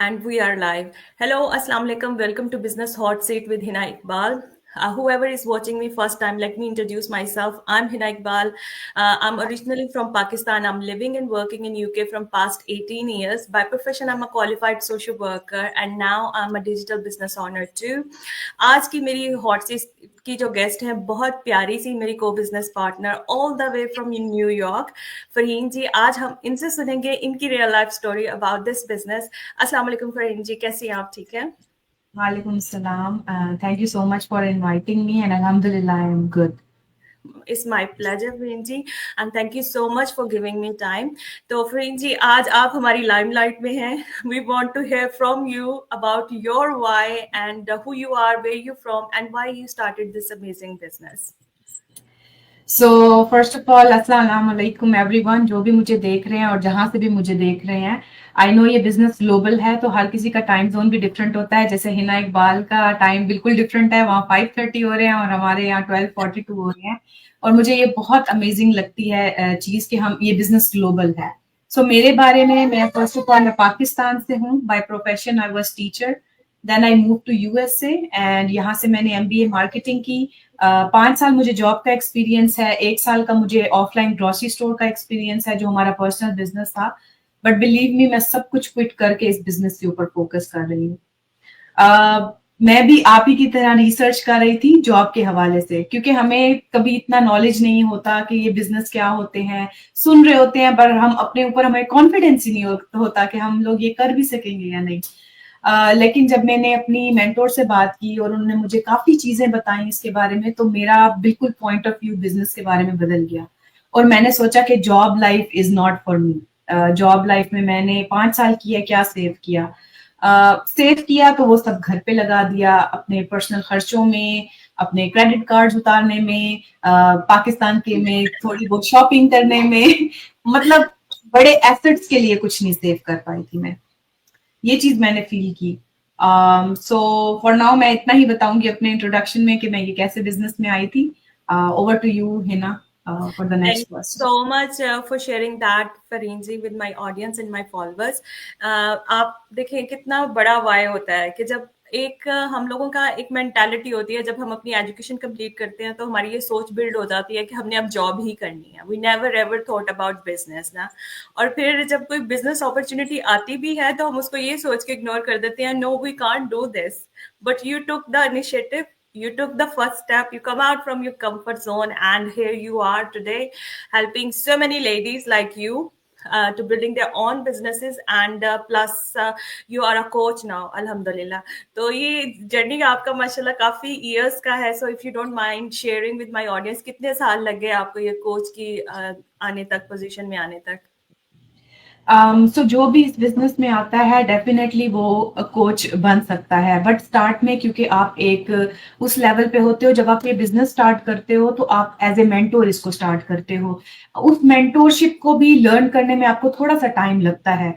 And we are live. Hello, Assalamu alaikum. Welcome to Business Hot Seat with Hina Iqbal. Whoever is watching me first time, let me introduce myself. I'm Hina Iqbal. I'm originally from Pakistan. I'm living and working in UK from past 18 years. By profession, I'm a qualified social worker, and now I'm a digital business owner too. आज की मेरी hot seat की जो guest है बहुत प्यारी सी मेरी को business partner all the way from New York Farheen ji. आज हम इनसे सुनेंगे इनकी real life story about this business. अस्सलाम वालेकुम फरहीन जी, कैसी हैं आप? ठीक है? Walaikum salam. Thank you so much for inviting me, and Alhamdulillah, I am good. It's my pleasure Farheen ji, and thank you so much for giving me time. तो फरहीन जी, आज आप हमारी लाइमलाइट में हैं। We want to hear from you about your why and who you are, where you from and why you started this amazing business. So first of all, अस्सलाम वालेकुम everyone जो भी मुझे देख रहे हैं और जहां से भी मुझे देख रहे हैं। आई नो ये बिजनेस ग्लोबल है तो हर किसी का टाइम जोन भी डिफरेंट होता है। जैसे हिना इकबाल का टाइम बिल्कुल डिफरेंट है, वहाँ 5:30 हो रहे हैं और हमारे यहाँ 12:42 हो रहे हैं। और मुझे ये बहुत अमेजिंग लगती है चीज कि हम ये बिजनेस ग्लोबल है। सो मेरे बारे में, मैं फर्स्ट ऑफ ऑल मैं पाकिस्तान से हूँ। By profession I was teacher, then I move to USA and यहाँ से मैंने एमबीए मार्केटिंग की। 5 साल मुझे जॉब का एक्सपीरियंस है, 1 साल का मुझे ऑफलाइन ग्रोसरी स्टोर का एक्सपीरियंस है जो हमारा पर्सनल बिजनेस था। बट बिलीव मी, मैं सब कुछ क्विट करके इस बिजनेस के ऊपर फोकस कर रही हूँ। मैं भी आप ही की तरह रिसर्च कर रही थी जॉब के हवाले से, क्योंकि हमें कभी इतना नॉलेज नहीं होता कि ये बिजनेस क्या होते हैं। सुन रहे होते हैं पर हम अपने ऊपर, हमें कॉन्फिडेंस ही नहीं होता कि हम लोग ये कर भी सकेंगे या नहीं। लेकिन जब मैंने अपनी मेंटोर से बात की और उन्होंने मुझे काफी चीजें बताई इसके बारे में, तो मेरा बिल्कुल पॉइंट ऑफ व्यू बिजनेस के बारे में बदल गया। और मैंने सोचा कि job life is not for me. Job life में मैंने 5 साल किया, क्या सेव किया। सेव किया तो वो सब घर पे लगा दिया, अपने पर्सनल खर्चों में, अपने क्रेडिट कार्ड उतारने में, पाकिस्तान के में थोड़ी बहुत शॉपिंग करने में। मतलब बड़े एसेट्स के लिए कुछ नहीं सेव कर पाई थी मैं। ये चीज मैंने फील की। सो फॉर नाउ मैं इतना ही बताऊंगी अपने इंट्रोडक्शन में कि मैं ये कैसे बिजनेस में आई थी। Over to you Hina for the Thank next you question. so much for sharing that, Fareen with my audience and my followers. आप देखें कितना बड़ा वाय होता है कि जब एक हम लोगों का एक मेंटालिटी होती है, जब हम अपनी एजुकेशन कंप्लीट करते हैं तो हमारी ये सोच बिल्ड हो जाती है कि हमने अब जॉब ही करनी है। We never ever thought about business ना। और फिर जब कोई बिजनेस अपॉर्चुनिटी आती भी है तो हम उसको ये सोच के इग्नोर कर देते हैं, no we can't do this. But you took the initiative, you took the first step, you come out from your comfort zone, and here you are today helping so many ladies like you to building their own businesses, and plus you are a coach now, alhamdulillah. तो ये journey आपका माशाल्लाह काफी years का है। So if you don't mind sharing with my audience, कितने साल लग गए आपको ये कोच की आने तक, पोजीशन में आने तक? सो जो भी इस बिजनेस में आता है डेफिनेटली वो कोच बन सकता है, बट स्टार्ट में क्योंकि आप एक उस लेवल पे होते हो, जब आप ये बिजनेस स्टार्ट करते हो तो आप एज ए मेंटोर इसको स्टार्ट करते हो। उस मेंटोरशिप को भी लर्न करने में आपको थोड़ा सा टाइम लगता है।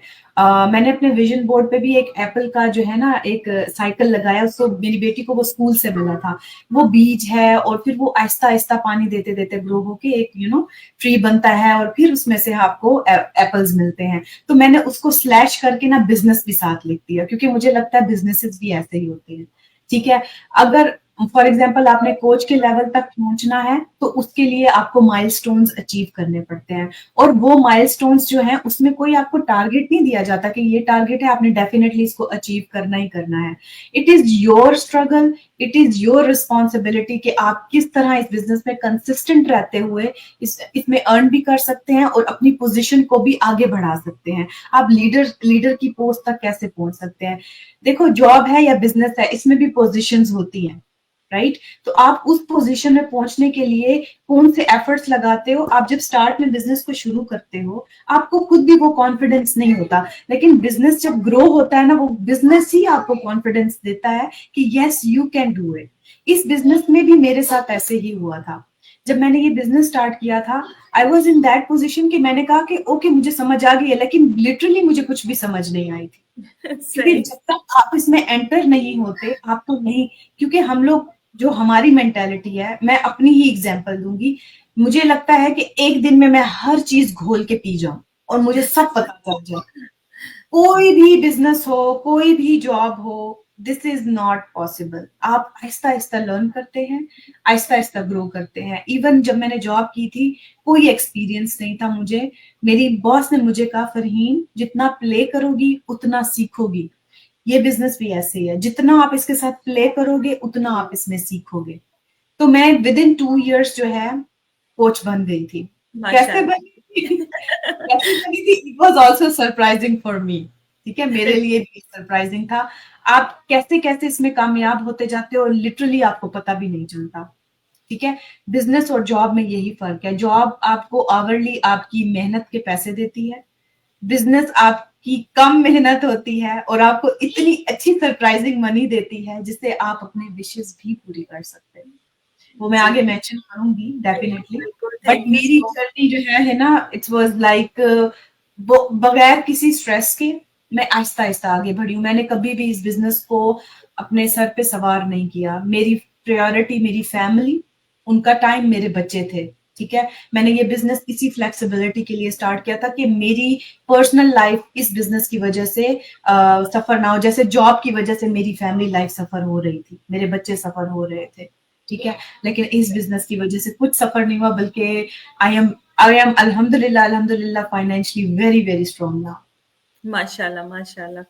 मैंने अपने विजन बोर्ड पे भी एक एप्पल का जो है ना एक साइकिल लगाया, उसको मेरी बेटी को वो स्कूल से मिला था। वो बीज है और फिर वो आहिस्ता आहिस्ता पानी देते देते ग्रो होके एक ट्री बनता है और फिर उसमें से आपको एप्पल्स मिलते हैं। तो मैंने उसको स्लैश करके ना बिजनेस भी साथ लिख दिया, क्योंकि मुझे लगता है बिजनेसेस भी ऐसे ही होते हैं। ठीक है, अगर फॉर एग्जाम्पल आपने कोच के लेवल तक पहुंचना है तो उसके लिए आपको माइलस्टोन्स अचीव करने पड़ते हैं। और वो माइलस्टोन्स जो हैं उसमें कोई आपको टारगेट नहीं दिया जाता कि ये टारगेट है, आपने डेफिनेटली इसको अचीव करना ही करना है। It is your struggle, it is your responsibility कि आप किस तरह इस बिजनेस में कंसिस्टेंट रहते हुए इसमें अर्न भी कर सकते हैं और अपनी पोजीशन को भी आगे बढ़ा सकते हैं। आप लीडर लीडर की पोस्ट तक कैसे पहुंच सकते हैं। देखो, जॉब है या बिजनेस है, इसमें भी पोजीशंस होती हैं, राइट? तो आप उस पोजीशन में पहुंचने के लिए कौन से एफर्ट्स लगाते हो। आप जब स्टार्ट में बिजनेस को शुरू करते हो आपको खुद भी वो कॉन्फिडेंस नहीं होता, लेकिन बिजनेस जब ग्रो होता है ना, वो बिजनेस ही आपको कॉन्फिडेंस देता है कि yes you can do it. इस बिजनेस में भी मेरे साथ ऐसे ही हुआ था। जब मैंने ये बिजनेस स्टार्ट किया था, I was in that position कि मैंने कहा कि ओके मुझे समझ आ गई है, लेकिन लिटरली मुझे कुछ भी समझ नहीं आई थी। क्योंकि सही। जब तक आप इसमें एंटर नहीं होते आपको नहीं, क्योंकि हम लोग जो हमारी मेंटेलिटी है, मैं अपनी ही एग्जांपल दूंगी। मुझे लगता है कि एक दिन में मैं हर चीज घोल के पी जाऊं और मुझे सब पता चल जाए। कोई भी बिजनेस हो, कोई भी जॉब हो, दिस इज नॉट पॉसिबल। आप आहिस्ता आहिस्ता लर्न करते हैं, आहिस्ता आहिस्ता ग्रो करते हैं। इवन जब मैंने जॉब की थी, कोई एक्सपीरियंस नहीं था मुझे। मेरी बॉस ने मुझे कहा, फरहीन जितना प्ले करोगी उतना सीखोगी। ये बिजनेस भी ऐसे ही है, जितना आप इसके साथ प्ले करोगे उतना आप इसमें सीखोगे। तो मैं विद इन 2 years जो है कोच बन गई थी। कैसे माशाल्लाह। बनी थी? कैसे बनी थी? It was also surprising for me. ठीक है, मेरे लिए भी सरप्राइजिंग था। आप कैसे कैसे इसमें कामयाब होते जाते हो, लिटरली आपको पता भी नहीं चलता। ठीक है, बिजनेस और जॉब में यही फर्क है। जॉब आपको आवरली आपकी मेहनत के पैसे देती है, बिजनेस आपकी कम मेहनत होती है और आपको इतनी अच्छी सरप्राइजिंग मनी देती है जिससे आप अपने विशेष भी पूरी कर सकते हैं। वो मैं जी, आगे मेंशन करूंगी डेफिनेटली। बिल्कुल, बट थैंक यू मेरी सो जर्नी जो है ना, इट्स वाज लाइक बगैर किसी स्ट्रेस के मैं आहिस्ता आहिस्ता आगे बढ़ी हूँ। मैंने कभी भी इस बिजनेस को अपने सर पे सवार नहीं किया। मेरी प्रायोरिटी मेरी फैमिली, उनका टाइम, मेरे बच्चे थे। ठीक है, मैंने ये बिजनेस इसी फ्लेक्सिबिलिटी के लिए स्टार्ट किया था कि मेरी पर्सनल लाइफ इस बिजनेस की वजह से सफर ना हो। जैसे जॉब की वजह से मेरी फैमिली लाइफ सफर हो रही थी, मेरे बच्चे सफर हो रहे थे। ठीक है, लेकिन इस बिजनेस की वजह से कुछ सफर नहीं हुआ, बल्कि आई एम अल्हम्दुलिल्लाह अल्हम्दुलिल्लाह financially very very strong now. माशाल्लाह, माशाल्लाह।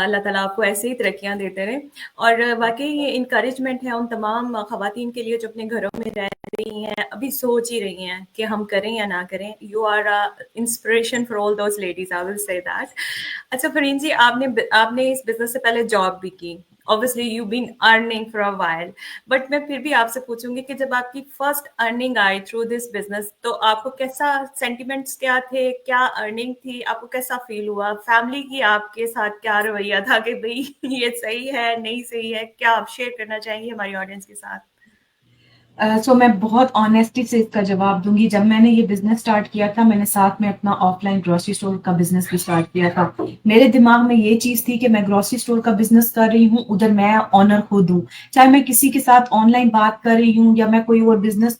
अल्लाह ताला आपको ऐसे ही तरक्कियाँ देते रहें। और वाक़ई ये एनकरेजमेंट है उन तमाम ख़वातीन के लिए जो अपने घरों में रह रही हैं, अभी सोच ही रही हैं कि हम करें या ना करें। You are inspiration for all those ladies, I will say that. अच्छा फ़रीन जी, आपने इस बिज़नेस से पहले जॉब भी की। Obviously you been earning for a while, but मैं फिर भी आपसे पूछूंगी कि जब आपकी फर्स्ट अर्निंग आई थ्रू दिस बिजनेस, तो आपको कैसा सेंटिमेंट्स क्या थे, क्या अर्निंग थी, आपको कैसा फील हुआ, फैमिली की आपके साथ क्या रवैया था कि भाई ये सही है नहीं सही है, क्या आप शेयर करना चाहेंगे हमारी ऑडियंस के साथ? सो मैं बहुत ऑनेस्टी से इसका जवाब दूंगी। जब मैंने ये बिजनेस स्टार्ट किया था, मैंने साथ में अपना ऑफलाइन ग्रोसरी स्टोर का बिजनेस भी स्टार्ट किया था। मेरे दिमाग में ये चीज थी कि मैं ग्रोसरी स्टोर का बिजनेस कर रही हूँ, उधर मैं ऑनर खुद हूँ। चाहे मैं किसी के साथ ऑनलाइन बात कर रही हूँ या मैं कोई और बिजनेस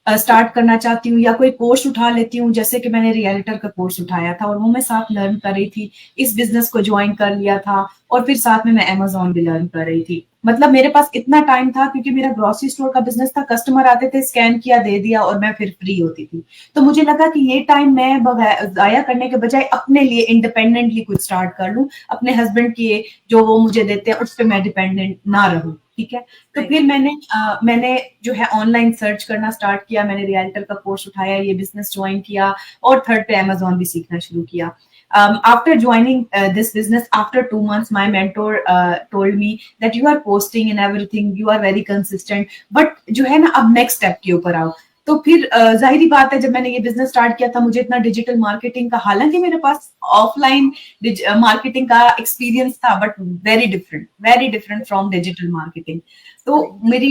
स्टार्ट करना चाहती हूँ या कोई कोर्स उठा लेती हूँ, जैसे कि मैंने रियलिटर का कोर्स उठाया था और वो मैं साथ लर्न कर रही थी। इस बिजनेस को ज्वाइन कर लिया था और फिर साथ में मैं अमेजोन भी लर्न कर रही थी। मतलब मेरे पास इतना टाइम था, क्योंकि मेरा ग्रोसरी स्टोर का बिजनेस था, कस्टमर आते थे, स्कैन किया, दे दिया और मैं फिर फ्री होती थी। तो मुझे लगा कि ये टाइम मैं जाया करने के बजाय अपने लिए इंडिपेंडेंटली कुछ स्टार्ट कर लूं, अपने हस्बैंड की जो वो मुझे देते हैं उस पर मैं डिपेंडेंट ना रहूं। ठीक है, तो सही। फिर मैंने जो है ऑनलाइन सर्च करना स्टार्ट किया, मैंने रियल्टर का कोर्स उठाया, ये बिजनेस ज्वाइन किया और थर्ड पे अमेजोन भी सीखना शुरू किया। After joining this business, after 2 months, my mentor told me that you are posting and everything, you are very consistent, but जो है ना, अब नेक्स्ट स्टेप के ऊपर आओ। तो फिर जाहिर बात है, जब मैंने ये बिजनेस स्टार्ट किया था, मुझे इतना डिजिटल मार्केटिंग का, हालांकि मेरे पास ऑफलाइन मार्केटिंग का एक्सपीरियंस था, but very different from digital marketing. तो सही। मेरी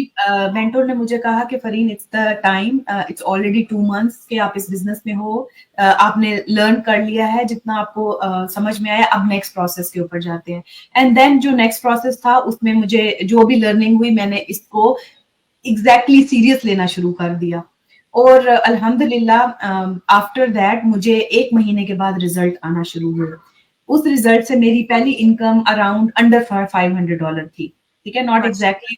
मेंटोर ने मुझे कहा कि Farheen, it's the time, it's already 2 months के आप इस बिजनेस में हो, आपने लर्न कर लिया है जितना आपको समझ में आया, अब नेक्स्ट प्रोसेस के ऊपर जाते हैं। एंड देन जो नेक्स्ट प्रोसेस था, उसमें मुझे जो भी लर्निंग हुई, मैंने इसको एग्जैक्टली सीरियस लेना शुरू कर दिया। और अल्हम्दुलिल्लाह आफ्टर दैट मुझे 1 महीने के बाद रिजल्ट आना शुरू हुए। उस रिजल्ट से मेरी पहली इनकम अराउंड अंडर $500 थी। ठीक है, नॉट माशा एग्जैक्टली,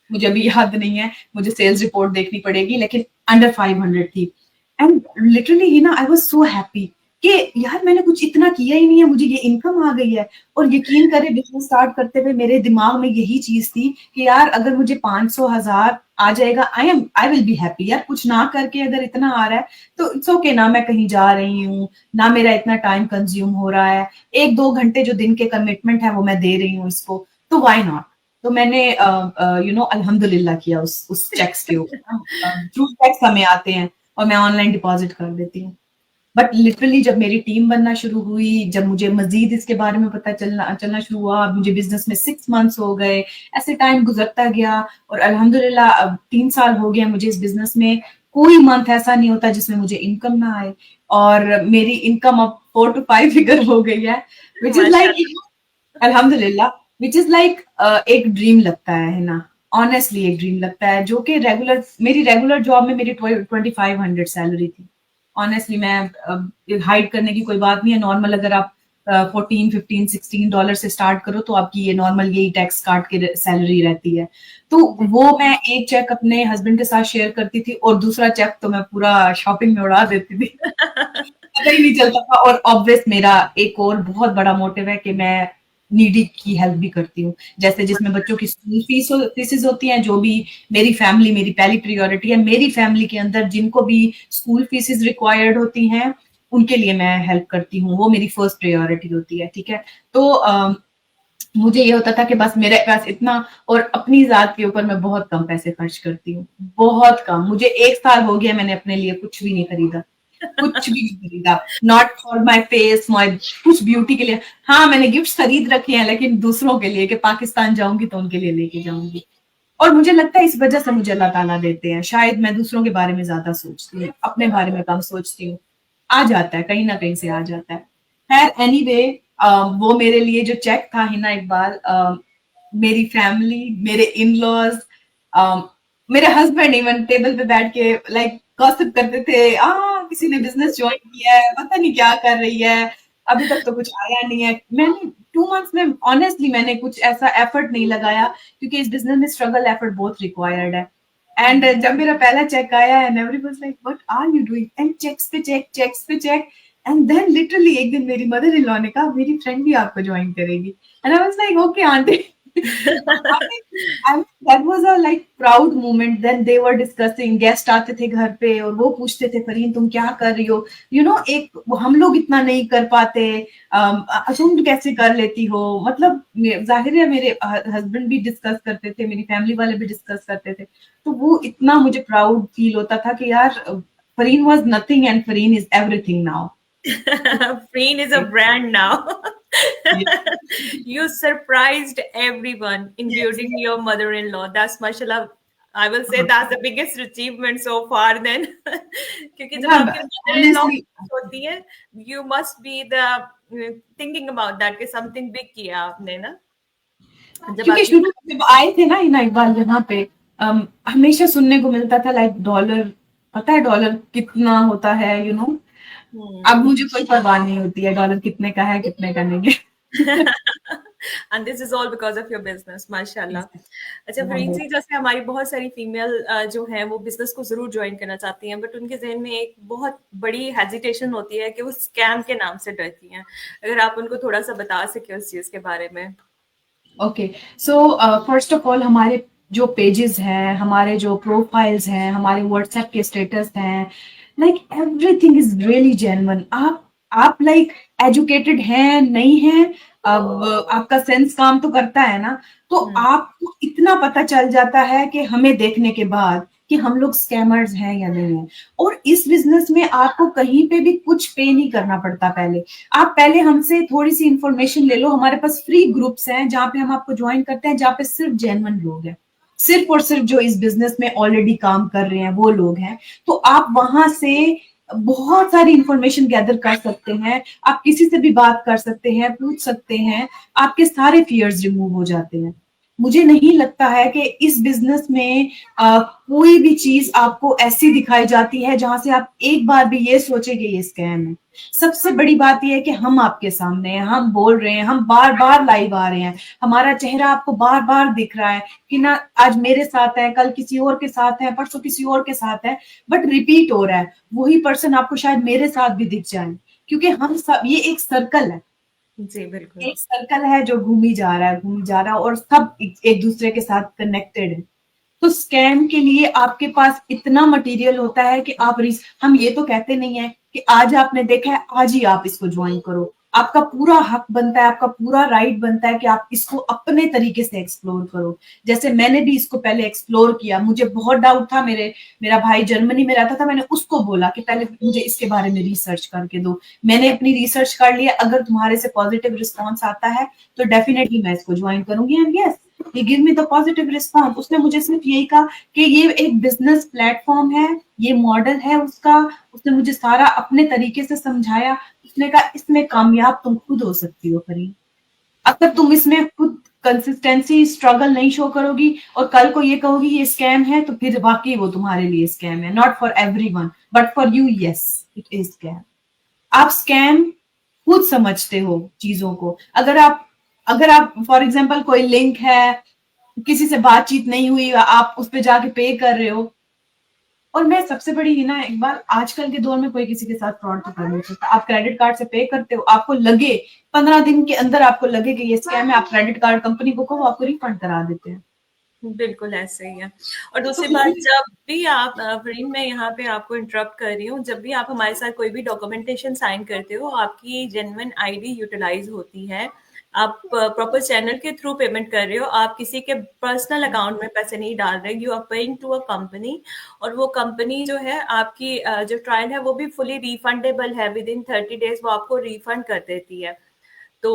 मुझे अभी याद नहीं है, मुझे सेल्स रिपोर्ट देखनी पड़ेगी, लेकिन अंडर 500 थी। एंड लिटरली ही ना, आई वाज सो हैप्पी कि यार मैंने कुछ इतना किया ही नहीं है, मुझे ये इनकम आ गई है। और यकीन करे, बिजनेस स्टार्ट करते हुए मेरे दिमाग में यही चीज थी कि यार अगर मुझे 500 1000 आ जाएगा, आई विल बी हैप्पी। यार कुछ ना करके अगर इतना आ रहा है तो इट्स ओके ना, मैं कहीं जा रही हूँ ना, मेरा इतना टाइम कंज्यूम हो रहा है, 1 2 घंटे जो दिन के कमिटमेंट है वो मैं दे रही हूँ इसको, तो व्हाई नॉट। तो मैंने अल्हम्दुलिल्लाह किया उस चेक्स के ऊपर। थ्रू चेक्स हमें आते हैं और मैं ऑनलाइन डिपॉजिट कर देती हूँ। बट लिटरली जब मेरी टीम बनना शुरू हुई, जब मुझे मजीद इसके बारे में पता चलना चलना शुरू हुआ, मुझे बिजनेस में 6 months हो गए, ऐसे टाइम गुजरता गया और अल्हम्दुलिल्लाह अब 3 साल हो गए मुझे इस बिजनेस में। कोई मंथ ऐसा नहीं होता जिसमें मुझे इनकम ना आए, और मेरी इनकम अब 4 to 5 फिगर हो गई है, विच इज लाइक, माशाल्लाह। अल्हम्दुलिल्लाह, विच इज लाइक एक ड्रीम लगता है ना। ऑनेस्टली एक ड्रीम लगता है, जो कि मेरी रेगुलर जॉब में मेरी 2500 सैलरी थी। ऑनेस्टली मैं हाइड करने की कोई बात नहीं है, नॉर्मल अगर आप $14, $15, $16 से स्टार्ट करो तो आपकी ये नॉर्मल यही टैक्स काट के सैलरी रहती है। तो वो मैं एक चेक अपने हस्बैंड के साथ शेयर करती थी और दूसरा चेक तो मैं पूरा शॉपिंग में उड़ा देती थी। पता ही नहीं चलता था। और ऑब्वियस मेरा एक और बहुत बड़ा मोटिव है कि मैं नीडी की हेल्प भी करती हूँ, जैसे जिसमें बच्चों की स्कूल फीसेस होती हैं, जो भी मेरी फैमिली, मेरी पहली प्रायोरिटी है। मेरी फैमिली के अंदर जिनको भी स्कूल फीसेस रिक्वायर्ड होती हैं उनके लिए मैं हेल्प करती हूँ, वो मेरी फर्स्ट प्रायोरिटी होती है। ठीक है, तो मुझे ये होता था कि बस मेरे पास इतना, और अपनी जात के ऊपर मैं बहुत कम पैसे खर्च करती हूँ, बहुत कम। मुझे 1 साल हो गया मैंने अपने लिए कुछ भी नहीं खरीदा, कुछ भी नहीं खरीदा, नॉट फॉर माई फेस, माई कुछ ब्यूटी के लिए। हाँ, मैंने गिफ्ट खरीद रखे हैं लेकिन दूसरों के लिए, कि पाकिस्तान जाऊंगी तो उनके लिए लेके जाऊंगी। और मुझे लगता है इस वजह से मुझे अल्लाह ताला देते हैं, शायद मैं दूसरों के बारे में ज्यादा सोचती हूँ, अपने बारे में कम सोचती हूँ। आ जाता है, कहीं ना कहीं से आ जाता है। खैर एनीवे, वो मेरे लिए जो चेक था हिना इकबाल, मेरी फैमिली, मेरे इन लॉज, मेरे हस्बैंड इवन टेबल पे बैठ के लाइक गॉसिप करते थे, किसी ने बिजनेस ज्वाइन किया है, पता नहीं क्या कर रही है, अभी तक तो कुछ आया नहीं है। मैंने 2 मंथ्स में ऑनेस्टली मैंने कुछ ऐसा एफर्ट नहीं लगाया, क्योंकि इस बिजनेस में स्ट्रगल एफर्ट बहुत रिक्वायर्ड है। एंड जब मेरा पहला चेक आया and everyone was like what are you doing, and cheques पे चेक, एंड देन लिटरली एक दिन मेरी मदर इन लॉ ने कहा मेरी फ्रेंड भी आपको ज्वाइन करेगी, and I was like okay aunty. That was a like proud moment. Then they were discussing, guest आते थे घर पे और वो पूछते थे फरीन तुम क्या कर रही हो, एक हम लोग इतना नहीं कर पाते, तुम कैसे कर लेती हो। मतलब जाहिर है मेरे हस्बैंड भी डिस्कस करते थे, मेरी फैमिली वाले भी डिस्कस करते थे, तो वो इतना मुझे प्राउड फील होता था कि यार Farheen was nothing and Farheen is everything now. Freen is a brand now. You surprised everyone, Yes, including yes. your mother-in-law. That's mashallah. I will say that's the biggest achievement so far then. क्योंकि जब Yeah, आपकी mother-in-law honestly, होती है, you must be the thinking about that कि something big किया आपने ना, जब क्योंकि आपकी शुरू में जब आए थे ना इना इकबाल यहाँ पे, हमेशा सुनने को मिलता था लाइक डॉलर, पता है डॉलर कितना होता है, अब मुझे कोई परवाह नहीं होती है डॉलर कितने का है कितने का नहीं है। And this is all because of your business माशाल्लाह। अच्छा फरीन Alhamdulillah. जी, जैसे हमारी बहुत सारी फीमेल जो हैं वो बिजनेस को जरूर ज्वाइन करना चाहती हैं, बट उनके जहन में एक बहुत बड़ी हेजिटेशन होती है कि वो स्कैम के नाम से डरती हैं। अगर आप उनको थोड़ा सा बता सके उस चीज के बारे में। Okay, so first of all हमारे जो पेजेस हैं, हमारे जो प्रोफाइल्स हैं, हमारे व्हाट्सएप के स्टेटस हैं, like everything is really genuine. आप लाइक एजुकेटेड हैं नहीं हैं, अब आपका सेंस काम तो करता है ना, तो आपको इतना पता चल जाता है कि हमें देखने के बाद कि हम लोग स्कैमर्स हैं या नहीं है। और इस बिजनेस में आपको कहीं पे भी कुछ पे नहीं करना पड़ता। पहले आप पहले हमसे थोड़ी सी इंफॉर्मेशन ले लो, हमारे पास फ्री ग्रुप्स हैं जहाँ पे हम आपको ज्वाइन करते हैं, जहाँ पे सिर्फ जेन्युइन लोग हैं, सिर्फ और सिर्फ जो इस बिजनेस में ऑलरेडी काम कर रहे हैं वो लोग हैं। तो आप वहां से बहुत सारी इंफॉर्मेशन गैदर कर सकते हैं, आप किसी से भी बात कर सकते हैं, पूछ सकते हैं, आपके सारे फियर्स रिमूव हो जाते हैं। मुझे नहीं लगता है कि इस बिजनेस में कोई भी चीज आपको ऐसी दिखाई जाती है जहां से आप एक बार भी ये सोचे कि ये स्कैम है। सबसे बड़ी बात यह है कि हम आपके सामने हैं, हम बोल रहे हैं, हम बार बार लाइव आ रहे हैं, हमारा चेहरा आपको बार बार दिख रहा है कि ना आज मेरे साथ है, कल किसी और के साथ है, परसों किसी और के साथ है, बट रिपीट हो रहा है। वही पर्सन आपको शायद मेरे साथ भी दिख जाए, क्योंकि हम सब, ये एक सर्कल है, जी बिल्कुल। एक सर्कल है जो घूमी जा रहा है, घूमी जा रहा है, और सब एक दूसरे के साथ कनेक्टेड है। तो स्कैम के लिए आपके पास इतना मटेरियल होता है कि हम ये तो कहते नहीं है कि आज आपने देखा है आज ही आप इसको ज्वाइन करो। आपका पूरा हक बनता है, आपका पूरा राइट बनता है कि आप इसको अपने तरीके से एक्सप्लोर करो। जैसे मैंने भी इसको पहले एक्सप्लोर किया, मुझे बहुत डाउट था, मेरा भाई जर्मनी में रहता था, मैंने उसको बोला कि पहले मुझे इसके बारे में रिसर्च करके दो। मैंने अपनी रिसर्च कर लिया, अगर तुम्हारे से पॉजिटिव रिस्पॉन्स आता है तो डेफिनेटली मैं इसको ज्वाइन करूंगी। And yes, he give me the positive response. उसने मुझे सिर्फ यही कहा कि ये एक बिजनेस प्लेटफॉर्म है, ये मॉडल है उसका। उसने मुझे सारा अपने तरीके से समझाया। उसने कहा इसमें कामयाब तुम खुद हो सकती हो फरीन, अगर तुम इसमें खुद कंसिस्टेंसी स्ट्रगल नहीं शो करोगी और कल को ये कहोगी ये स्कैम है, तो फिर वाकई वो तुम्हारे लिए स्कैम है। Not for everyone but for you, yes it is scam. आप स्कैम खुद समझते हो चीजों को। अगर आप फॉर एग्जाम्पल कोई लिंक है, किसी से बातचीत नहीं हुई, आप उस पे जाके पे कर रहे हो, और मैं सबसे बड़ी है ना, एक बार आजकल के दौर में कोई किसी के साथ फ्रॉड तो कर नहीं सकता। आप क्रेडिट कार्ड से पे करते हो, आपको लगे 15 दिन के अंदर आपको लगे कि ये स्कैम है, आप क्रेडिट कार्ड कंपनी को कहो, आपको रिफंड करा देते हैं। बिल्कुल ऐसे ही है। और तो दूसरी बात, इसी जब भी आप फ्रेंड, मैं यहाँ पे आपको इंटरप्ट कर रही हूँ, जब भी आप हमारे साथ कोई भी डॉक्यूमेंटेशन साइन करते हो, आपकी जेन्युइन आईडी यूटिलाइज होती है। आप प्रॉपर चैनल के थ्रू पेमेंट कर रहे हो, आप किसी के पर्सनल अकाउंट में पैसे नहीं डाल रहे, you are paying to a company. और वो कंपनी जो है आपकी जो ट्रायल है वो भी फुली रिफंडेबल है, विद इन 30 डेज वो आपको रिफंड कर देती है। तो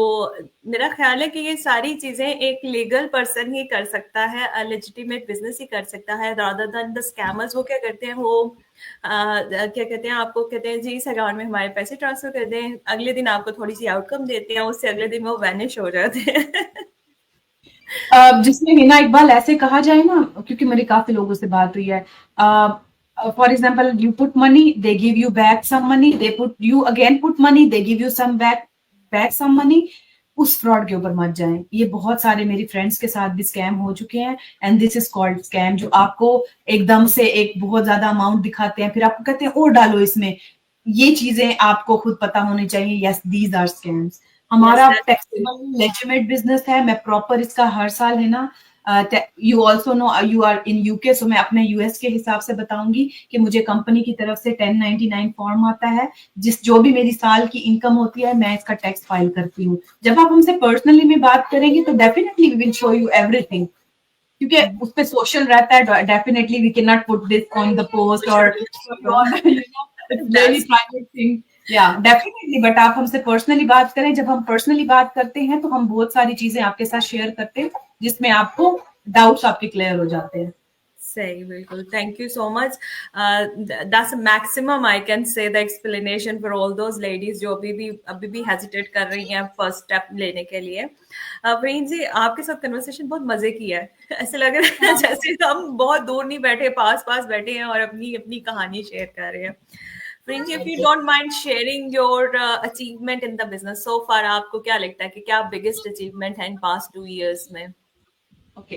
मेरा ख्याल है कि ये सारी चीजें एक लीगल पर्सन ही कर सकता है, लेजिटिमेट बिजनेस ही कर सकता है, रादर देन द स्कैमर्स। वो क्या करते हैं, वो क्या कहते हैं, आपको कहते हैं जी इस अकाउंट में हमारे पैसे ट्रांसफर कर दें, अगले दिन आपको थोड़ी सी आउटकम देते हैं, उससे अगले दिन वो वैनिश हो जाते हैं। जिसमें हिना इकबाल ऐसे कहा जाए ना, क्योंकि मेरी काफी लोगों से बात हुई है, for example you put money, they give you back some money, they put you again put money, they give you some back some money. उस फ्रॉड के ऊपर मत जाएं। ये बहुत सारे मेरी फ्रेंड्स के साथ भी स्कैम हो चुके हैं, and this is called scam. जो आपको एकदम से एक बहुत ज्यादा अमाउंट दिखाते हैं, फिर आपको कहते हैं और डालो इसमें। ये चीजें आपको खुद पता होनी चाहिए। Yes, these are scams. Yes, हमारा टैक्सेबल लेजिटिमेट बिजनेस है, मैं प्रॉपर इसका हर साल है ना, you also know you are in UK, so मैं अपने यूएस के हिसाब से बताऊंगी कि मुझे कंपनी की तरफ से 1099 फॉर्म आता है, जिस जो भी मेरी साल की इनकम होती है मैं इसका टैक्स फाइल करती हूँ। जब आप हमसे पर्सनली में बात करेंगे तो definitely we will show you everything, क्योंकि उस पे सोशल रहता है। Definitely we can not put this on the post और इट्स वेरी प्राइवेट थिंग। या डेफिनेटली, बट आप हमसे पर्सनली बात करें। जब हम पर्सनली बात करते हैं तो हम बहुत सारी चीजें आपके साथ शेयर करते हैं, जिसमें आपको डाउट्स आपके क्लियर हो जाते हैं। सही, बिल्कुल। Thank you so much. That's maximum I can say the explanation for all those ladies जो अभी भी हेजिटेट कर रही हैं फर्स्ट स्टेप लेने के लिए। प्रेम जी, आपके साथ कन्वर्सेशन बहुत मजे की है। ऐसे लग रहा है जैसे हम बहुत दूर नहीं बैठे, पास पास बैठे हैं और अपनी अपनी कहानी शेयर कर रहे हैं। Prem ji, if you don't mind sharing your achievement in the business so far, आपको क्या लगता है कि क्या बिगेस्ट अचीवमेंट है इन पास्ट 2 years में? ओके,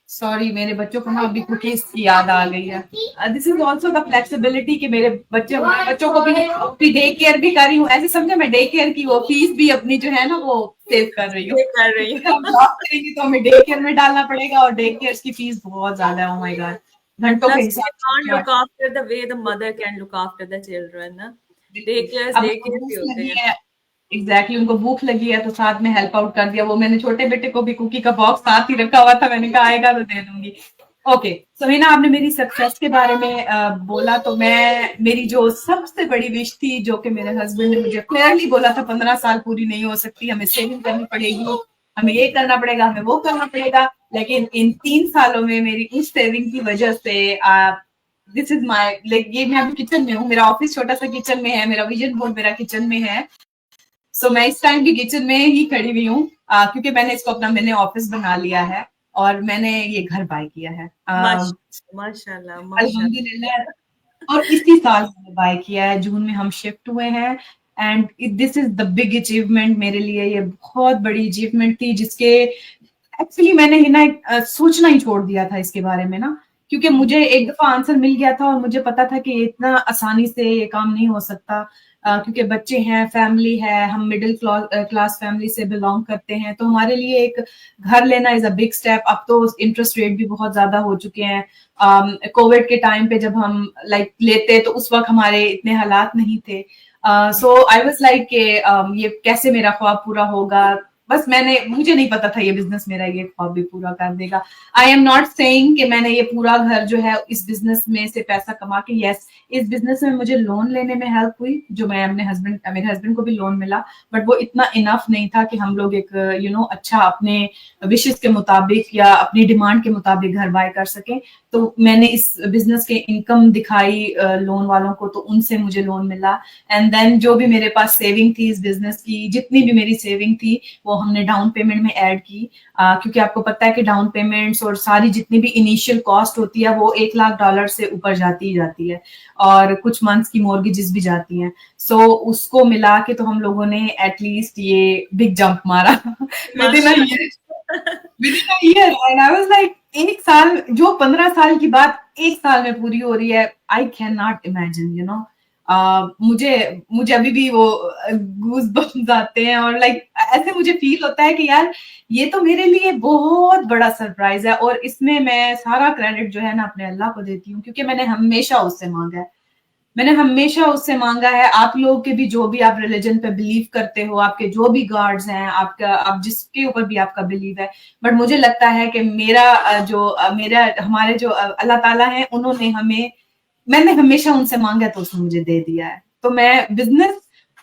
सॉरी, मेरे बच्चों को ना अभी कुकीज की याद आ गई है। This is also the flexibility कि मेरे बच्चों को भी डे केयर भी कर रही हूँ। ऐसे समझे, मैं डे केयर की वो फीस भी अपनी जो है ना वो सेव कर रही हूँ। कर रही हम जॉब करेंगे तो हमें डे केयर में डालना पड़ेगा, और डे केयर की फीस बहुत ज्यादा है। ओह माय गॉड, And घंटों के plus, we हिसाब can't से। look after the way the mother can look after the children, ना? Daycares, अब उनको daycares भूख ही होते लगी हैं। है, एग्जैक्टली उनको भूख लगी है तो साथ में हेल्प आउट कर दिया। वो मैंने छोटे बेटे को भी कुकी का बॉक्स साथ ही रखा हुआ था, मैंने कहा आएगा तो दे दूंगी। ओके, सो हिना, आपने मेरी सक्सेस के बारे में बोला, तो मैं मेरी जो सबसे बड़ी विश थी, जो कि मेरे हस्बैंड ने मुझे क्लियरली बोला था, 15 साल पूरी नहीं हो सकती, हमें सेविंग करनी पड़ेगी, हमें ये करना पड़ेगा, हमें वो करना पड़ेगा। लेकिन इन 3 सालों में मेरी उस सेविंग की वजह से दिस इज माई, लाइक, ये मैं अभी किचन में हूँ, मेरा ऑफिस छोटा सा किचन में है, मेरा विजन बोर्ड मेरा किचन में है। सो मैं इस टाइम भी किचन में ही खड़ी हुई हूँ, क्योंकि मैंने इसको अपना मैंने ऑफिस बना लिया है, और मैंने ये घर बाय किया है। माशाल्लाह, माशाल्लाह। अल्हम्दुलिल्लाह। और इसी साल मैंने बाय किया है, जून में हम शिफ्ट हुए हैं। And this is the big achievement मेरे लिए। ये बहुत बड़ी अचीवमेंट थी, जिसके एक्चुअली मैंने ही ना सोचना ही छोड़ दिया था इसके बारे में ना, क्योंकि मुझे एक दफा आंसर मिल गया था और मुझे पता था कि इतना आसानी से ये काम नहीं हो सकता, क्योंकि बच्चे हैं, फैमिली है, हम मिडिल क्लास फैमिली से बिलोंग करते हैं, तो हमारे लिए एक घर लेना इज अ बिग स्टेप। अब तो इंटरेस्ट रेट भी बहुत ज्यादा हो चुके हैं। कोविड के टाइम पे जब हम लाइक लेते तो उस वक्त हमारे इतने हालात नहीं थे। सो आई वाज लाइक ये कैसे मेरा ख्वाब पूरा होगा। बस मुझे नहीं पता था ये बिजनेस मेरा ये ख्वाब भी पूरा कर देगा। आई एम नॉट सेइंग कि मैंने ये पूरा घर जो है इस बिजनेस में से पैसा कमा के, यस, इस बिजनेस में मुझे लोन लेने में हेल्प हुई, जो मैं मेरे हस्बैंड को भी लोन मिला, बट वो इतना इनफ नहीं था कि हम लोग एक अच्छा अपने विशेष के मुताबिक या अपनी डिमांड के मुताबिक घर बाय कर सके। तो मैंने इस बिजनेस के इनकम दिखाई लोन वालों को, तो उनसे मुझे लोन मिला। एंड देन जो भी मेरे पास सेविंग थी इस बिजनेस की, जितनी भी मेरी सेविंग थी, वो हमने डाउन पेमेंट में ऐड की, क्योंकि आपको पता है कि डाउन पेमेंट्स और सारी जितनी भी इनिशियल कॉस्ट होती है वो $1 लाख से ऊपर जाती ही जाती है, और कुछ मंथ्स की मॉर्गेजेस भी जाती हैं। सो उसको मिला के तो हम लोगों ने एटलीस्ट ये बिग जंप मारा with in a year, and I was like, एक साल, जो 15 साल की बात एक साल में पूरी हो रही है, I can not imagine, you know. मुझे मुझे अभी भी वो गूज बम्स आते हैं, और लाइक ऐसे मुझे फील होता है कि यार ये तो मेरे लिए बहुत बड़ा सरप्राइज है, और इसमें मैं सारा क्रेडिट जो है ना अपने अल्लाह को देती हूँ, क्योंकि मैंने हमेशा उससे मांगा है। मैंने हमेशा उससे मांगा है, आप लोग के भी जो भी आप रिलीजन पे बिलीव करते हो, आपके जो भी गॉड्स हैं, आपका आप जिसके ऊपर भी आपका बिलीव है, बट मुझे लगता है कि मेरा हमारे जो अल्लाह ताला है, उन्होंने हमें, मैंने हमेशा उनसे मांगा तो उसने मुझे दे दिया है। तो मैं बिजनेस,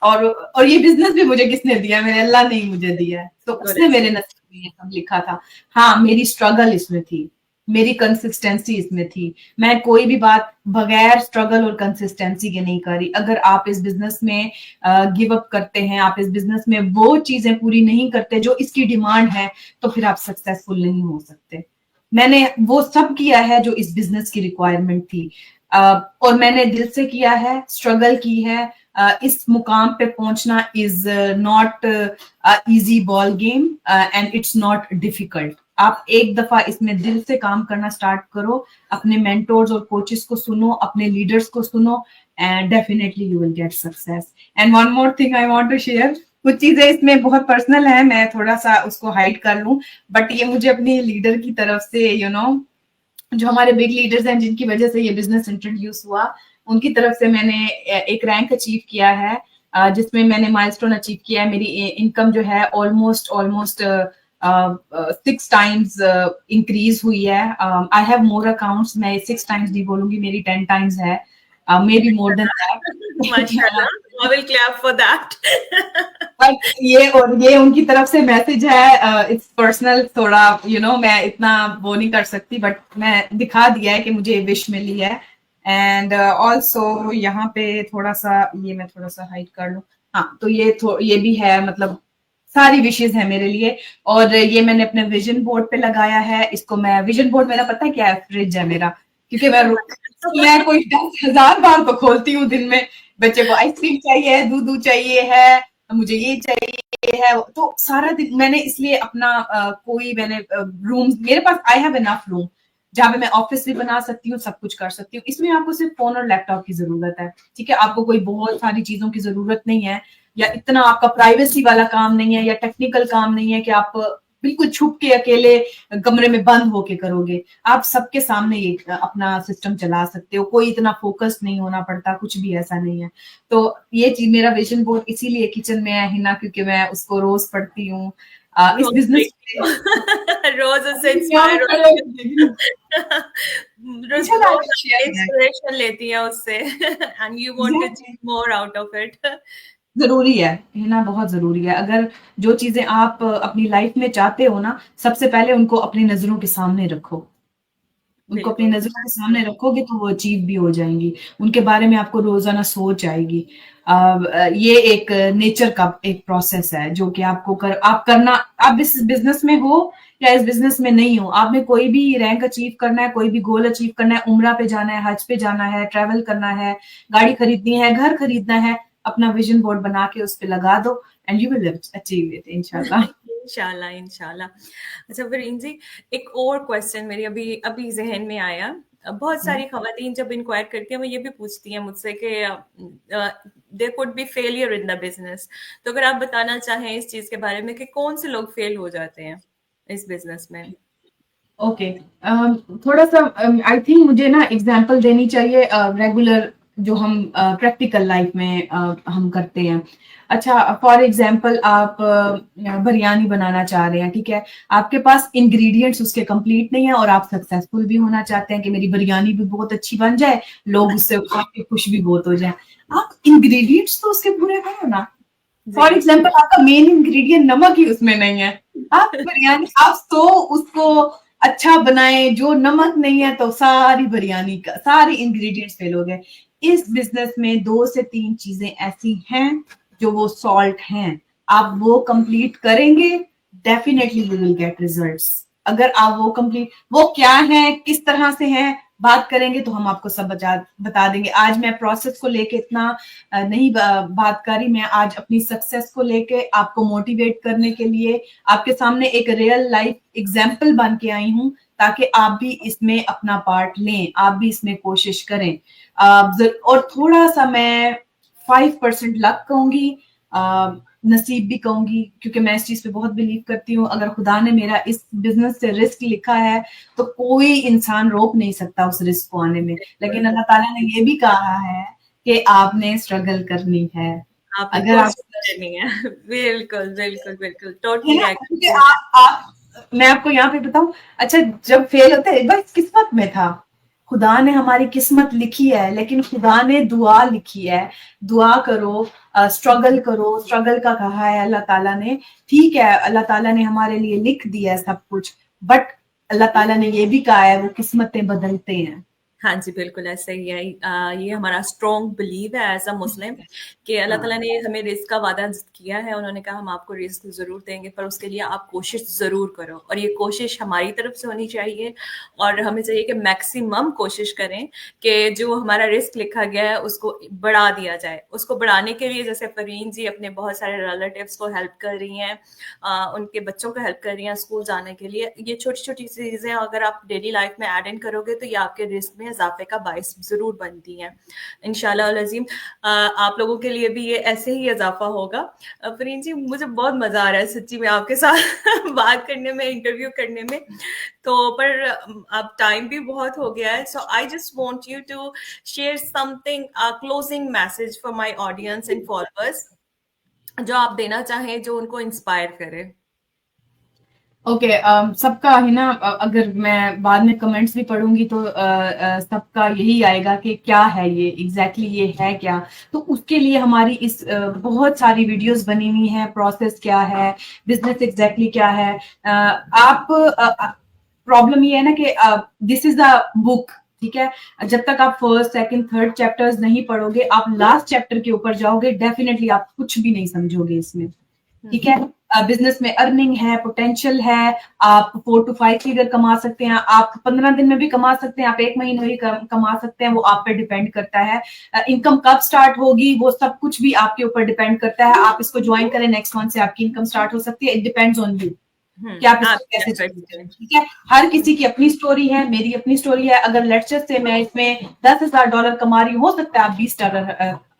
और ये बिजनेस भी मुझे किसने दिया है? मेरे अल्लाह ने ही मुझे दिया है, तो उसने मेरे नसीब में ये सब लिखा था। हाँ, मेरी स्ट्रगल इसमें थी, मेरी कंसिस्टेंसी इसमें थी। मैं कोई भी बात बगैर स्ट्रगल और कंसिस्टेंसी के नहीं करी। अगर आप इस बिजनेस में गिव अप करते हैं, आप इस बिजनेस में वो चीजें पूरी नहीं करते जो इसकी डिमांड है, तो फिर आप सक्सेसफुल नहीं हो सकते। मैंने वो सब किया है जो इस बिजनेस की रिक्वायरमेंट थी, और मैंने दिल से किया है, स्ट्रगल की है। इस मुकाम पे पहुंचना is not easy ball game, and it's not difficult. आप एक दफा इसमें दिल से काम करना स्टार्ट करो, अपने मेंटोर्स और कोचेस को सुनो, अपने लीडर्स को सुनो, and definitely you will get success. And one more thing I want to share, कुछ चीजें इसमें बहुत पर्सनल है, मैं थोड़ा सा उसको हाइड कर लूं, बट ये मुझे अपनी लीडर की तरफ से, यू नो, जो हमारे बिग लीडर्स हैं जिनकी वजह से ये बिजनेस इंट्रोड्यूस हुआ, उनकी तरफ से मैंने एक रैंक अचीव किया है, जिसमें मैंने माइलस्टोन अचीव किया है। मेरी इनकम जो है ऑलमोस्ट ऑलमोस्ट 6 टाइम्स इंक्रीज हुई है। आई हैव मोर अकाउंट्स, मैं 6 टाइम्स नहीं बोलूंगी, मेरी 10 टाइम्स है, maybe more than that. माशाल्लाह, I will clap for that. But ये उनकी तरफ से मैसेज है, इट्स पर्सनल थोड़ा, यू नो, मैं इतना वो नहीं कर सकती, बट मैं दिखा दिया है कि मुझे विश मिली है। एंड ऑल्सो यहाँ पे थोड़ा सा, ये मैं थोड़ा सा हाइड कर लूं, हाँ, तो ये भी है, मतलब सारी विशेष है मेरे लिए। और ये मैंने अपने विजन बोर्ड पे लगाया है, इसको मैं, विजन बोर्ड मेरा पता है क्या है? फ्रिज है मेरा, क्योंकि मैं कोई 10,000 बार तो खोलती हूँ दिन में, बच्चे को आइसक्रीम चाहिए, दूध चाहिए है, मुझे ये चाहिए है, तो सारा दिन मैंने इसलिए अपना कोई मैंने रूम, मेरे पास आई हैव इनफ रूम जहाँ पे मैं ऑफिस भी बना सकती हूँ, सब कुछ कर सकती हूँ। इसमें आपको सिर्फ फोन और लैपटॉप की जरूरत है, ठीक है? आपको कोई बहुत सारी चीजों की जरूरत नहीं है, या इतना आपका प्राइवेसी वाला काम नहीं है, या टेक्निकल काम नहीं है कि आप बिल्कुल छुप के अकेले कमरे में बंद होके करोगे। आप सबके सामने ये अपना सिस्टम चला सकते हो, कोई इतना फोकस नहीं होना पड़ता, कुछ भी ऐसा नहीं है। तो ये चीज, मेरा विजन बोर्ड इसीलिए किचन में है हिना, क्योंकि मैं उसको रोज पढ़ती हूँ। इस बिजनेस रोज उससे इंस्पिरेशन लेती है उससे, and you want to achieve more out of it. जरूरी है हिना, बहुत जरूरी है। अगर जो चीजें आप अपनी लाइफ में चाहते हो ना, सबसे पहले उनको अपनी नजरों के सामने रखो। उनको अपनी नजरों के सामने रखोगे तो वो अचीव भी हो जाएंगी, उनके बारे में आपको रोजाना सोच आएगी। ये एक नेचर का एक प्रोसेस है जो कि आप करना, आप इस बिजनेस में हो या इस बिजनेस में नहीं हो, आपने कोई भी रैंक अचीव करना है, कोई भी गोल अचीव करना है, उम्रा पे जाना है, हज पे जाना है, ट्रेवल करना है, गाड़ी खरीदनी है, घर खरीदना है, अपना विजन बोर्ड बना के उस पे लगा दो, and you will achieve it इंशाल्लाह। इंशाल्लाह, इंशाल्लाह। अच्छा फरीन जी, एक और क्वेश्चन मेरी अभी अभी जहन में आया। बहुत सारी खवातीन जब इंक्वायर करती हैं वो ये भी पूछती हैं मुझसे कि there could be failure in the business, तो अगर आप बताना चाहें इस चीज के बारे में कि कौन से लोग फेल हो जाते हैं इस बिजनेस में। ओके, थोड़ा सा आई थिंक मुझे ना एग्जांपल देनी चाहिए रेगुलर जो हम प्रैक्टिकल लाइफ में हम करते हैं। अच्छा, फॉर एग्जांपल आप बिरयानी बनाना चाह रहे हैं, ठीक है? आपके पास इंग्रेडिएंट्स उसके कंप्लीट नहीं है, और आप सक्सेसफुल भी होना चाहते हैं कि मेरी बिरयानी भी बहुत अच्छी बन जाए, लोग उससे खा के खुश भी बहुत हो जाए। आप इंग्रेडिएंट्स तो उसके पूरे करो ना। फॉर एग्जाम्पल आपका मेन इंग्रेडिएंट नमक ही उसमें नहीं है, आप बिरयानी आप तो उसको अच्छा बनाए, जो नमक नहीं है तो सारी बिरयानी का सारी इंग्रेडिएंट्स फेल हो गए। इस बिजनेस में 2 से 3 चीजें ऐसी हैं जो वो सॉल्ट हैं। आप वो कंप्लीट करेंगे, definitely we will get results. अगर आप वो कंप्लीट, वो क्या है, किस तरह से है, बात करेंगे तो हम आपको सब बता देंगे। आज मैं प्रोसेस को लेके इतना नहीं बात करी, मैं आज अपनी सक्सेस को लेके आपको मोटिवेट करने के लिए आपके सामने एक रियल लाइफ एग्जाम्पल बन के आई हूँ, ताकि आप भी इसमें अपना पार्ट लें, आप भी इसमें कोशिश करें। और थोड़ा सा मैं 5% लक कहूंगी, नसीब भी कहूंगी, क्योंकि मैं इस चीज पे बहुत बिलीव करती हूँ। अगर खुदा ने मेरा इस बिजनेस से रिस्क लिखा है तो कोई इंसान रोक नहीं सकता उस रिस्क को आने में। लेकिन अल्लाह ताला ने ये भी कहा है कि आपने स्ट्रगल करनी है। आपने अगर आप, कोशिश करनी है। बिल्कुल बिल्कुल बिल्कुल, है टोटली ना, क्योंकि एग्री। मैं आपको यहाँ पे बताऊं, अच्छा जब फेल होते हैं, बस किस्मत में था, खुदा ने हमारी किस्मत लिखी है, लेकिन खुदा ने दुआ लिखी है। दुआ करो, स्ट्रगल करो, स्ट्रगल का कहा है अल्लाह ताला ने। ठीक है, अल्लाह ताला ने हमारे लिए लिख दिया है सब कुछ, बट अल्लाह ताला ने ये भी कहा है वो किस्मतें बदलते हैं। हाँ जी, बिल्कुल ऐसा ही है। ये हमारा स्ट्रॉन्ग बिलीव है एज़ अ मुस्लिम कि अल्लाह हाँ, ताला ने हमें रिज़्क का वादा किया है। उन्होंने कहा हम आपको रिज़्क ज़रूर देंगे, पर उसके लिए आप कोशिश ज़रूर करो, और ये कोशिश हमारी तरफ से होनी चाहिए, और हमें चाहिए कि मैक्सिमम कोशिश करें कि जो हमारा रिस्क लिखा गया है उसको बढ़ा दिया जाए। उसको बढ़ाने के लिए जैसे फ़रीन जी अपने बहुत सारे रिलेटिव्स को हेल्प कर रही हैं, उनके बच्चों को हेल्प कर रही हैं स्कूल जाने के लिए। ये छोटी-छोटी चीज़ें अगर आप डेली लाइफ में ऐड इन करोगे तो ये आपके रिस्क में इज़ाफ़े का बाइस ज़रूर बनती हैं। इंशाल्लाह अल अज़ीम आप लोगों के लिए भी ये ऐसे ही इज़ाफ़ा होगा। फ़रीन जी, मुझे बहुत मज़ा आ रहा है सच्ची में आपके साथ बात करने में, इंटरव्यू करने में। तो पर अब टाइम भी बहुत हो गया है, so I just want you to share something, closing message for my audience and followers, जो आप देना चाहें, जो उनको इंस्पायर करे। ओके, सबका है ना, अगर मैं बाद में कमेंट्स भी पढ़ूंगी तो सबका यही आएगा कि क्या है ये, एग्जैक्टली ये है क्या। तो उसके लिए हमारी इस बहुत सारी वीडियोस बनी हुई हैं, प्रोसेस क्या है, बिजनेस एग्जैक्टली क्या है। आप, प्रॉब्लम ये है ना कि दिस इज अ बुक, ठीक है। जब तक आप फर्स्ट सेकंड थर्ड चैप्टर्स नहीं पढ़ोगे, आप लास्ट चैप्टर के ऊपर जाओगे, डेफिनेटली आप कुछ भी नहीं समझोगे इसमें, ठीक है। बिजनेस में अर्निंग है, पोटेंशियल है, आप 4 to 5 फिगर कमा सकते हैं, आप 15 दिन में भी कमा सकते हैं, आप 1 महीने में भी कमा सकते हैं, वो आप पे डिपेंड करता है। इनकम कब स्टार्ट होगी वो सब कुछ भी आपके ऊपर डिपेंड करता है। आप इसको ज्वाइन करें, नेक्स्ट मंथ से आपकी इनकम स्टार्ट हो सकती है, इट डिपेंड्स ऑन यू कि आप आप इसको कैसे एफर्ट्स चूज करें, करें। ठीक है। हर किसी की अपनी स्टोरी है, मेरी अपनी स्टोरी है। अगर लेट्स से मैं इसमें $10,000 कमा रही हूँ, हो सकता है आप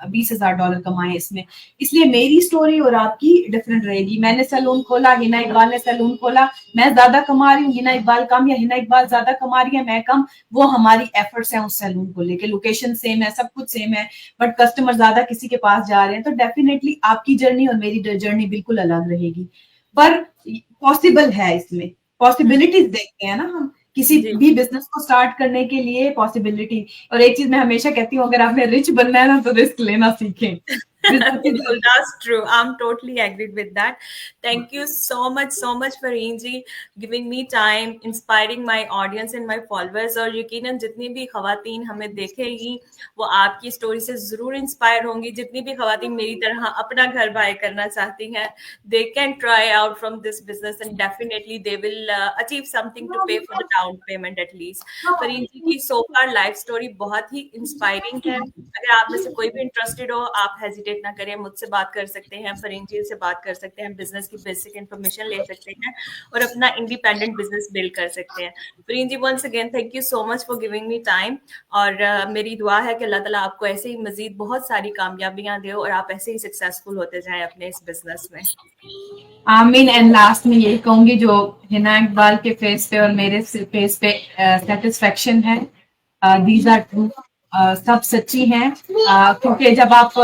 $20,000 कमाएं इसमें, इसलिए मेरी स्टोरी और आपकी डिफरेंट रहेगी। मैंने सैलून खोला, हिना इकबाल ने सैलून खोला, मैं ज्यादा कमा रही हूँ, हिना इकबाल कम, या हिना इकबाल ज्यादा कमा रही है, मैं कम। वो हमारी एफर्ट्स हैं उस सैलून को लेके, लोकेशन सेम है, सब कुछ सेम है, बट कस्टमर ज्यादा किसी के पास जा रहे हैं, तो डेफिनेटली आपकी जर्नी और मेरी जर्नी बिल्कुल अलग रहेगी। पर पॉसिबल है, इसमें पॉसिबिलिटीज देखते हैं ना हम, किसी जी। भी बिजनेस को स्टार्ट करने के लिए पॉसिबिलिटी। और एक चीज मैं हमेशा कहती हूँ, अगर आपने रिच बनना है ना तो रिस्क लेना सीखें। बिल्कुल, that's true. I'm totally agreed with that. Thank you so much for Angie giving me time, inspiring my audience and my followers. और यकीनन जितनी भी खवातीन हमें देखेगी वो आपकी स्टोरी से जरूर इंस्पायर होंगी। जितनी भी खवातीन मेरी तरह अपना घर बाय करना चाहती हैं, they can try out from this business and definitely they will achieve something to pay for the down payment at least. Fareen जी की so far लाइफ स्टोरी बहुत ही इंस्पायरिंग है। अगर आप में से कोई भी इंटरेस्टेड हो, आप हेजिटेट ना करें, मुझसे बात कर सकते हैं, फरीन जी से बात कर सकते हैं, बिजनेस की बेसिक इन्फॉर्मेशन ले सकते हैं और अपना इंडिपेंडेंट बिजनेस बिल्ड कर सकते हैं। Fareen ji, once again thank you so much for giving me time, और मेरी दुआ है कि अल्लाह ताला आपको ऐसे ही मजीद बहुत सारी कामयाबियां दे और आप ऐसे ही सक्सेसफुल होते जाएं अपने इस बिजनेस में। आमीन। एंड लास्ट में यही कहूंगी, जो हिना इकबाल के फेस पे और मेरे फेस पे सेटिस्फेक्शन है, दीज आर ट्रू, सब सच्ची हैं। क्योंकि जब आप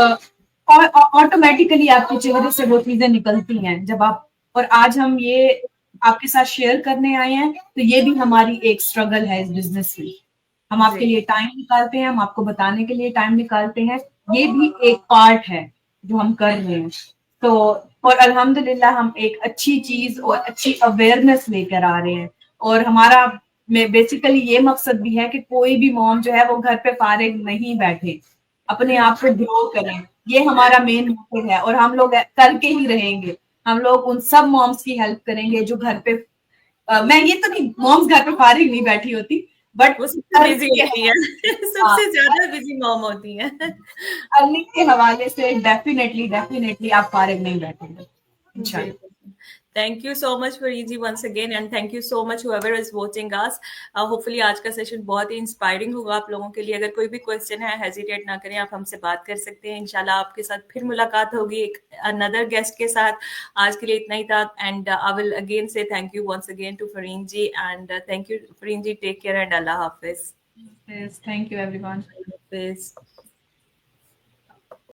ऑटोमेटिकली आपके चेहरे से वो चीजें निकलती हैं जब आप, और आज हम ये आपके साथ शेयर करने आए हैं, तो ये भी हमारी एक स्ट्रगल है इस बिजनेस में। हम आपके जी लिए टाइम निकालते हैं, हम आपको बताने के लिए टाइम निकालते हैं, ये भी एक पार्ट है जो हम कर रहे हैं। तो और अल्हम्दुलिल्लाह हम एक अच्छी चीज और अच्छी अवेयरनेस लेकर आ रहे हैं, और हमारा में बेसिकली ये मकसद भी है कि कोई भी मॉम जो है वो घर पे फारिग नहीं बैठे, अपने आप को ग्रो करें, ये हमारा मेन मोटिव है और हम लोग करके ही रहेंगे। हम लोग उन सब मॉम्स की हेल्प करेंगे जो घर पे मैं ये तो नहीं, मॉम्स घर पे फारिग नहीं बैठी होती, बट वो सबसे बिजी अर्निंग के होती है। हवाले हाँ, सबसे ज्यादा बिजी मॉम होती है। अर्निंग के हवाले से डेफिनेटली डेफिनेटली आप फारिग नहीं बैठेंगे इंशाल्लाह। बिल्कुल। Thank you so much फरीजी once again, and thank you so much whoever is watching us. Hopefully आज का सेशन बहुत ही इंस्पायरिंग होगा आप लोगों के लिए। अगर कोई भी क्वेश्चन है, हेजिटेट ना करें, आप हमसे बात कर सकते हैं। इंशाल्लाह आपके साथ फिर मुलाकात होगी एक अनदर गेस्ट के साथ। आज के लिए इतना ही था, and I will again say thank you once again to Farheen ji, and thank you Farheen ji, take care and अल्लाह हाफिज। Thank you everyone. हाफिज।